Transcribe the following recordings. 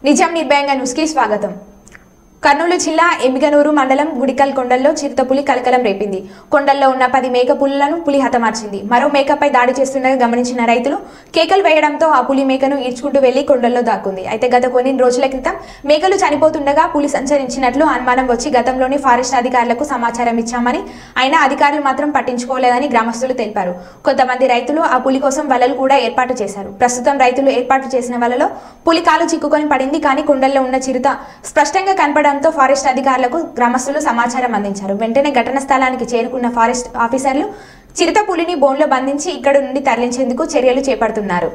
నిజాం నిర్భయంగా న్యూస్ కి స్వాగతం. కర్నూలు జిల్లా ఎమ్మిగనూరు మండలం గుడికల్ కొండల్లో చిరుతపులి కలకలం రేపింది. కొండల్లో ఉన్న 10 మేక పులులను పులి హతమార్చింది. మరో మేకపై దాడి చేస్తుండగా గమనించిన రైతులు కేకలు వేయడంతో ఆ పులి మేకను ఈడ్చుకుంటూ వెళ్లి కొండల్లో దాక్కుంది. అయితే గత కొన్ని రోజుల క్రితం మేకలు చనిపోతుండగా పులి సంచరించినట్లు అనుమానం వచ్చి గతంలోని ఫారెస్ట్ అధికారులకు సమాచారం ఇచ్చామని, అయినా అధికారులు మాత్రం పట్టించుకోలేదని గ్రామస్తులు తెలిపారు. కొంతమంది రైతులు ఆ పులి కోసం వలలు కూడా ఏర్పాటు చేశారు. ప్రస్తుతం రైతులు ఏర్పాటు చేసిన వలలో పులి కాలు చిక్కుకొని పడింది. కానీ కొండల్లో ఉన్న చిరుత స్పష్టంగా కనపడంతో ఫారెస్ట్ అధికారులకు గ్రామస్తులు సమాచారం అందించారు. వెంటనే ఘటన స్థలానికి చేరుకున్న ఫారెస్ట్ ఆఫీసర్లు చిరుత పులిని బోన్లో బంధించి ఇక్కడి నుండి తరలించేందుకు చర్యలు చేపడుతున్నారు.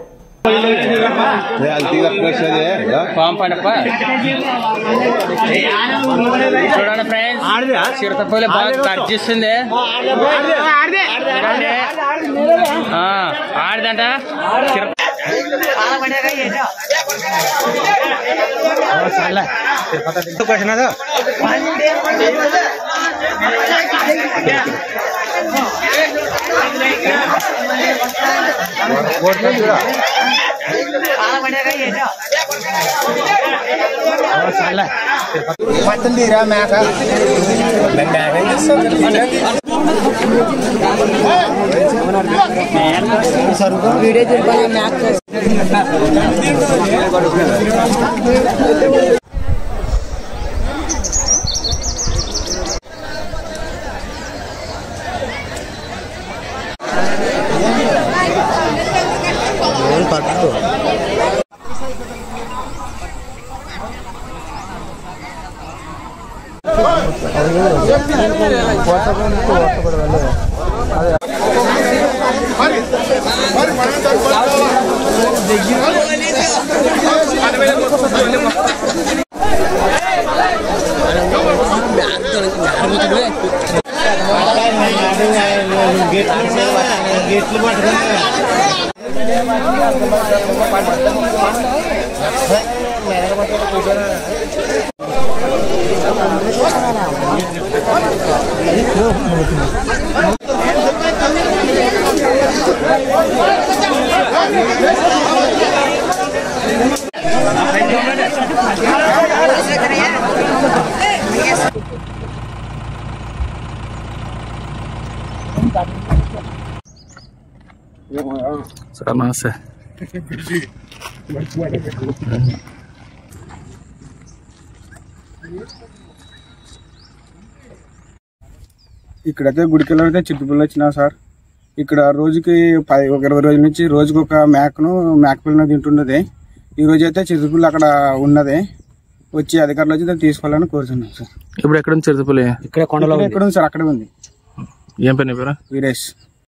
ఇక్కడైతే గుడికెళ్ళి అయితే చిట్టుపిల్ల వచ్చినా సార్. ఇక్కడ రోజుకి 20 రోజుల నుంచి రోజుకి ఒక మేక పిల్లని తింటున్నది. ఈ రోజు అయితే చిరుతపుల్లి అక్కడ ఉన్నది. వచ్చి అధికారులు వచ్చి దాన్ని తీసుకోవాలని కోరుతున్నాం సార్. ఇప్పుడు ఎక్కడ ఉంది చిరుతపుల్లి? ఇక్కడ కొండలో ఎక్కడ ఉంది సార్? అక్కడే ఉంది. ఏం పేరు? వీరేష్.